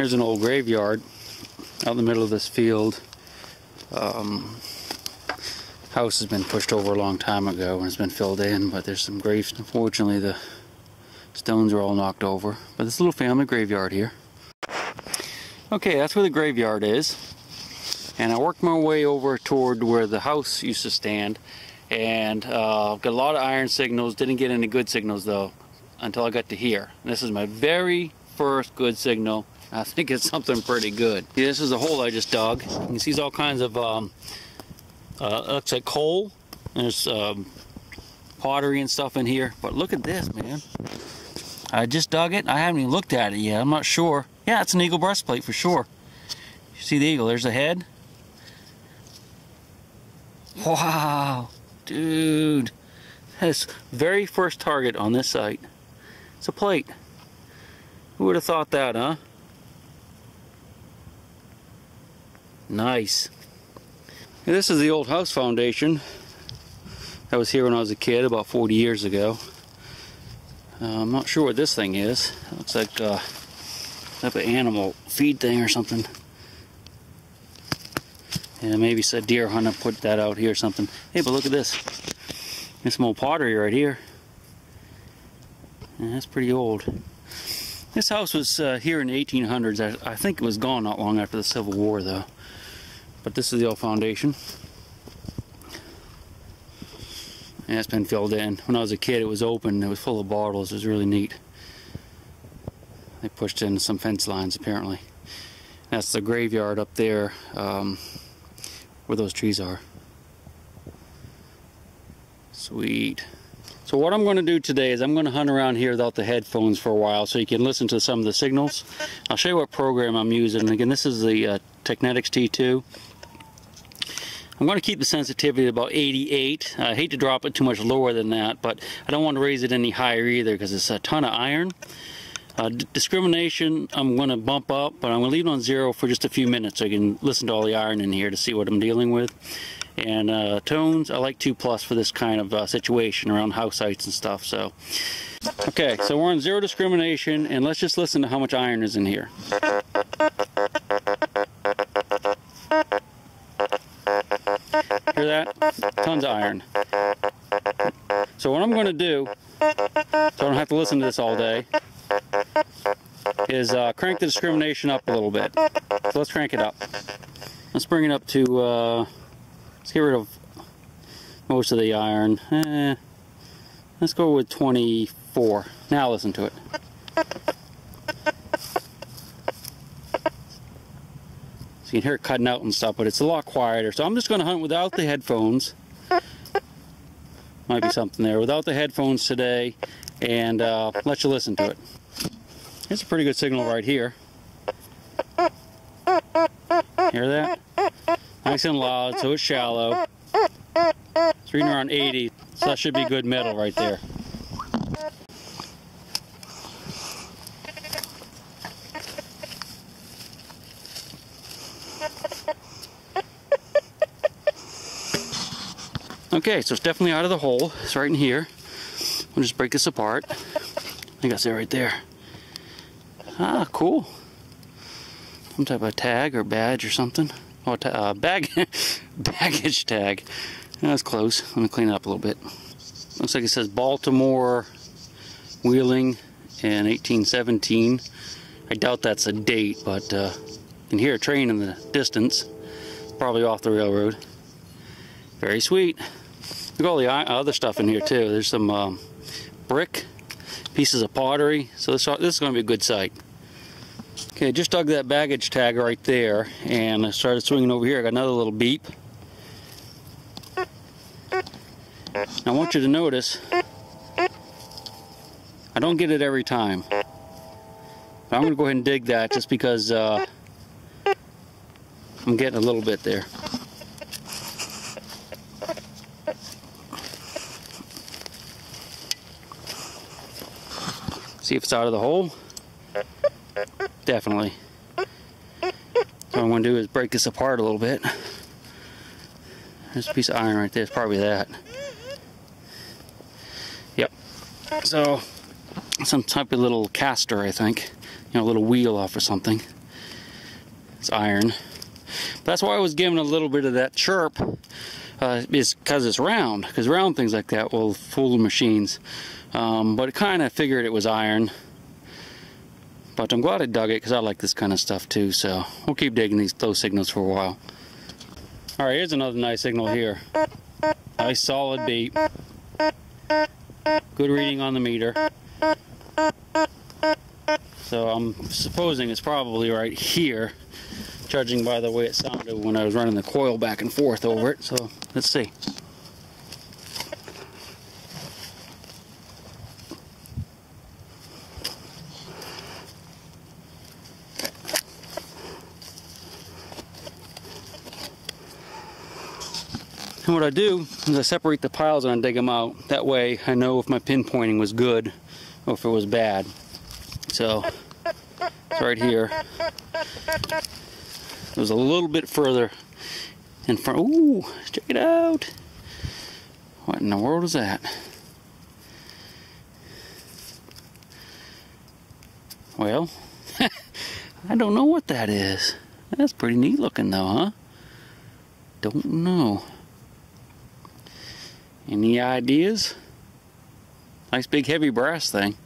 Here's an old graveyard out in the middle of this field. House has been pushed over a long time ago and it's been filled in, but there's some graves. Unfortunately, the stones are all knocked over. But this little family graveyard here. Okay, that's where the graveyard is. And I worked my way over toward where the house used to stand. And got a lot of iron signals. Didn't get any good signals though until I got to here. This is my very first good signal. I think it's something pretty good. Yeah, this is the hole I just dug. You can see all kinds of looks like coal. There's pottery and stuff in here. But look at this, man. I just dug it. I haven't even looked at it yet. I'm not sure. Yeah, it's an eagle breastplate for sure. You see the eagle? There's the head. Wow, dude. That's very first target on this site. It's a plate. Who would have thought that, huh? Nice. And this is the old house foundation that was here when I was a kid about 40 years ago. I'm not sure what this thing is. It looks like a type of animal feed thing or something. Yeah, maybe a deer hunter put that out here or something. Hey, but look at this. There's some old pottery right here. Yeah, that's pretty old. This house was here in the 1800s. I think it was gone not long after the Civil War though. But this is the old foundation. Yeah, it's been filled in. When I was a kid, it was open. It was full of bottles. It was really neat. They pushed in some fence lines, apparently. That's the graveyard up there, where those trees are. Sweet. So what I'm going to do today is I'm going to hunt around here without the headphones for a while so you can listen to some of the signals. I'll show you what program I'm using. Again, this is the Technetics T2. I'm going to keep the sensitivity at about 88. I hate to drop it too much lower than that, but I don't want to raise it any higher either because it's a ton of iron. Discrimination I'm going to bump up, but I'm going to leave it on 0 for just a few minutes so you can listen to all the iron in here to see what I'm dealing with. And tones, I like 2+ for this kind of situation around house sites and stuff. So, okay, so we're on 0 discrimination, and let's just listen to how much iron is in here. Hear that? Tons of iron. So what I'm going to do, so I don't have to listen to this all day, is crank the discrimination up a little bit. So let's crank it up. Let's bring it up to, let's get rid of most of the iron. Let's go with 24. Now listen to it. So you can hear it cutting out and stuff, but it's a lot quieter. So I'm just going to hunt without the headphones. Might be something there. Without the headphones today, and let you listen to it. It's a pretty good signal right here. Hear that? Nice and loud, so it's shallow. It's reading around 80, so that should be good metal right there. Okay, so it's definitely out of the hole. It's right in here. We'll just break this apart. I think that's it right there. Ah, cool. Some type of tag or badge or something. Oh, baggage tag. That's close. Let me clean it up a little bit. Looks like it says Baltimore Wheeling in 1817. I doubt that's a date, but you can hear a train in the distance. Probably off the railroad. Very sweet. Look at all the other stuff in here too. There's some brick, pieces of pottery. So this is going to be a good site. Okay, just dug that baggage tag right there, and I started swinging over here. I got another little beep. I want you to notice, I don't get it every time. But I'm going to go ahead and dig that just because I'm getting a little bit there. See if it's out of the hole. Definitely. So what I'm going to do is break this apart a little bit. There's a piece of iron right there. It's probably that. Yep. So some type of little caster, I think. You know, a little wheel off or something. It's iron. That's why I was giving a little bit of that chirp, is because it's round. Because round things like that will fool the machines. But it kind of figured it was iron. But I'm glad I dug it because I like this kind of stuff too. So we'll keep digging those signals for a while. All right, here's another nice signal here. Nice solid beat. Good reading on the meter. So I'm supposing it's probably right here, judging by the way it sounded when I was running the coil back and forth over it. So let's see. And what I do is I separate the piles and I dig them out. That way I know if my pinpointing was good or if it was bad. So it's right here. It was a little bit further in front. Ooh, check it out. What in the world is that? Well, I don't know what that is. That's pretty neat looking though, huh? Don't know. Any ideas? Nice big heavy brass thing.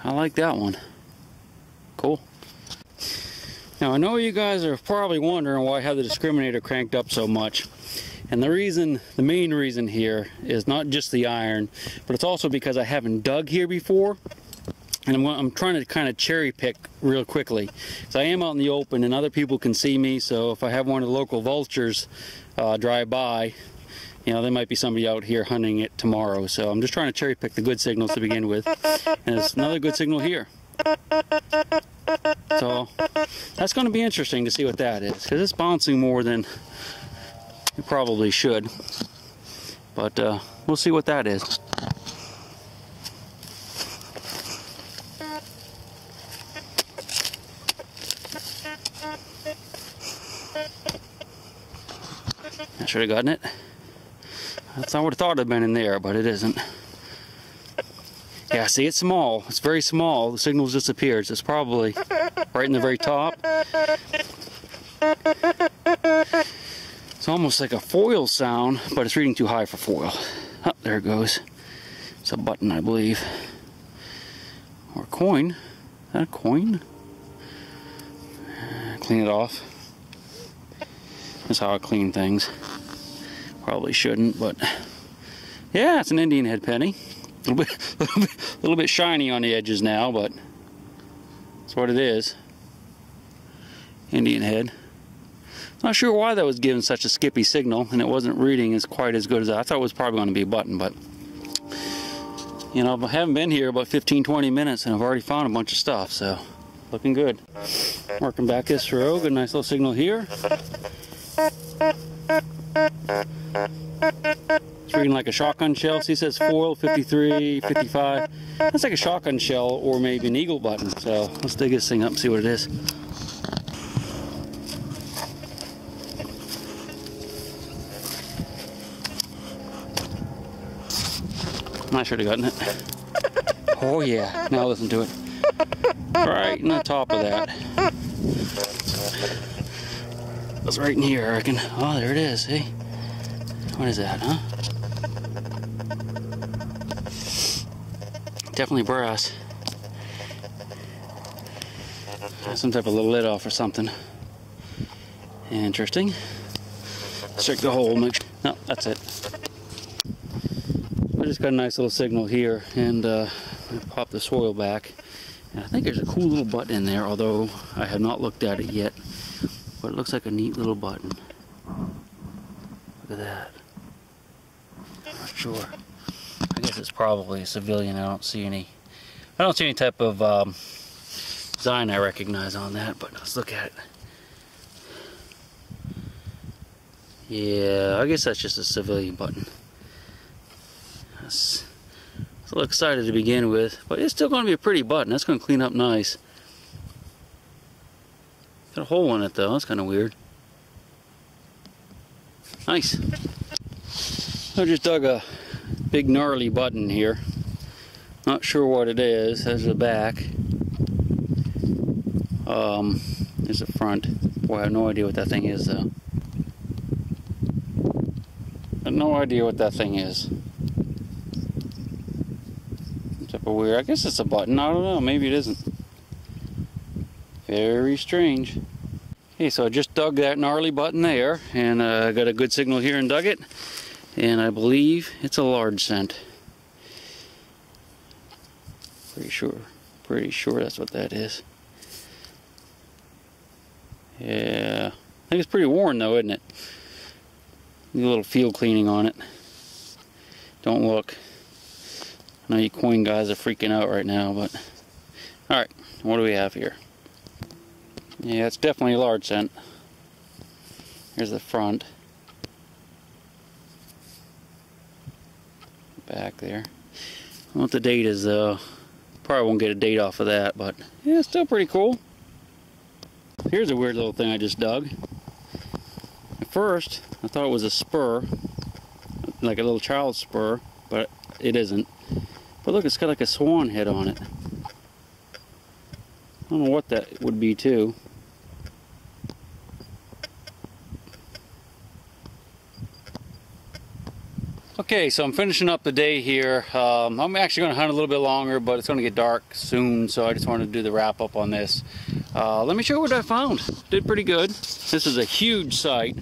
I like that one. Cool. Now I know you guys are probably wondering why I have the discriminator cranked up so much. And the main reason here is not just the iron, but it's also because I haven't dug here before. And I'm trying to kind of cherry pick real quickly. So I am out in the open and other people can see me, so if I have one of the local vultures drive by, you know, there might be somebody out here hunting it tomorrow. So I'm just trying to cherry pick the good signals to begin with. And there's another good signal here. So that's going to be interesting to see what that is, because it's bouncing more than it probably should. But we'll see what that is. I should have gotten it. I would have thought it had been in there, but it isn't. Yeah, see, it's small. It's very small. The signal's disappeared. So it's probably right in the very top. It's almost like a foil sound, but it's reading too high for foil. Oh, there it goes. It's a button, I believe. Or a coin. Is that a coin? Clean it off. That's how I clean things. Probably shouldn't, but yeah, it's an Indian head penny. A little bit shiny on the edges now, but that's what it is. Indian head. Not sure why that was giving such a skippy signal, and it wasn't reading as quite as good as I thought it was probably going to be a button, but you know, I haven't been here about 15-20 minutes, and I've already found a bunch of stuff, so looking good. Working back this row, good nice little signal here. It's reading like a shotgun shell. See, it says foil 53, 55. That's like a shotgun shell or maybe an eagle button. So let's dig this thing up and see what it is. I should have gotten it. Oh yeah, now listen to it. Right in the top of that. That's right in here, I reckon. Oh, there it is, see? What is that, huh? Definitely brass. Some type of little lid off or something. Interesting. Let's check the hole. No, that's it. I just got a nice little signal here, and pop the soil back. And I think there's a cool little button in there, although I have not looked at it yet. But it looks like a neat little button. Look at that. I'm not sure. I guess it's probably a civilian. I don't see any type of design I recognize on that, but let's look at it. Yeah, I guess that's just a civilian button. I was a little excited to begin with, but it's still going to be a pretty button. That's going to clean up nice. Got a hole in it though, that's kind of weird. Nice. I just dug a big gnarly button here. Not sure what it is. There's the back. It Here's the front. Boy, I have no idea what that thing is, though. I have no idea what that thing is. Some type of weird. I guess it's a button. I don't know. Maybe it isn't. Very strange. Okay, so I just dug that gnarly button there, and I got a good signal here and dug it. And I believe it's a large scent. Pretty sure that's what that is. Yeah, I think it's pretty worn though, isn't it? Need a little field cleaning on it. Don't look. I know you coin guys are freaking out right now, but alright, what do we have here? Yeah, it's definitely a large scent. Here's the front. Back there. I don't know what the date is though. Probably won't get a date off of that, but yeah, it's still pretty cool. Here's a weird little thing I just dug. At first, I thought it was a spur, like a little child's spur, but it isn't. But look, it's got like a swan head on it. I don't know what that would be too. Okay, so I'm finishing up the day here. I'm actually going to hunt a little bit longer, but it's going to get dark soon, so I just wanted to do the wrap up on this. Let me show you what I found. Did pretty good. This is a huge site.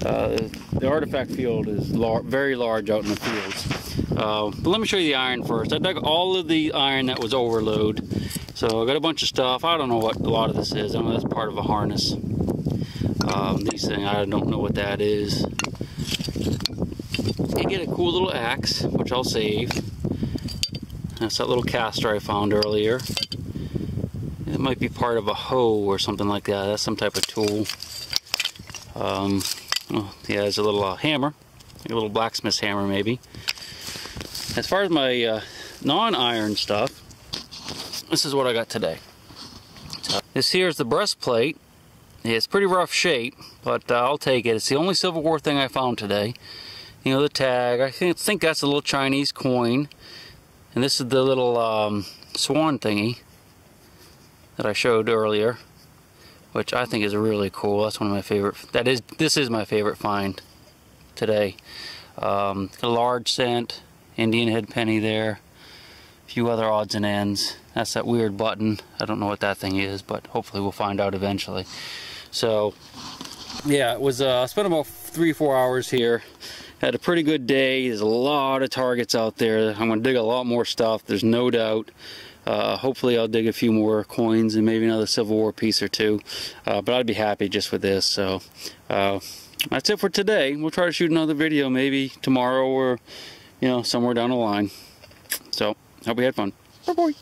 The artifact field is very large out in the fields. But let me show you the iron first. I dug all of the iron that was overload. So I got a bunch of stuff. I don't know what a lot of this is. I know that's part of a harness. These things, I don't know what that is. I get a cool little axe, which I'll save. That's that little caster I found earlier. It might be part of a hoe or something like that. That's some type of tool. Oh, yeah, there's a little hammer, like a little blacksmith's hammer maybe. As far as my non-iron stuff, this is what I got today. So, this here is the breastplate. It's pretty rough shape, but I'll take it. It's the only silverware thing I found today. You know, the tag, I think that's a little Chinese coin. And this is the little swan thingy that I showed earlier, which I think is really cool. That's one of my favorite, this is my favorite find today. A large cent, Indian head penny there, a few other odds and ends. That's that weird button. I don't know what that thing is, but hopefully we'll find out eventually. So, yeah, it was, I spent about 3-4 hours here. Had a pretty good day. There's a lot of targets out there. I'm going to dig a lot more stuff, there's no doubt. Hopefully I'll dig a few more coins and maybe another Civil War piece or two. But I'd be happy just with this. So that's it for today. We'll try to shoot another video maybe tomorrow or, you know, somewhere down the line. So, hope you had fun. Bye-bye.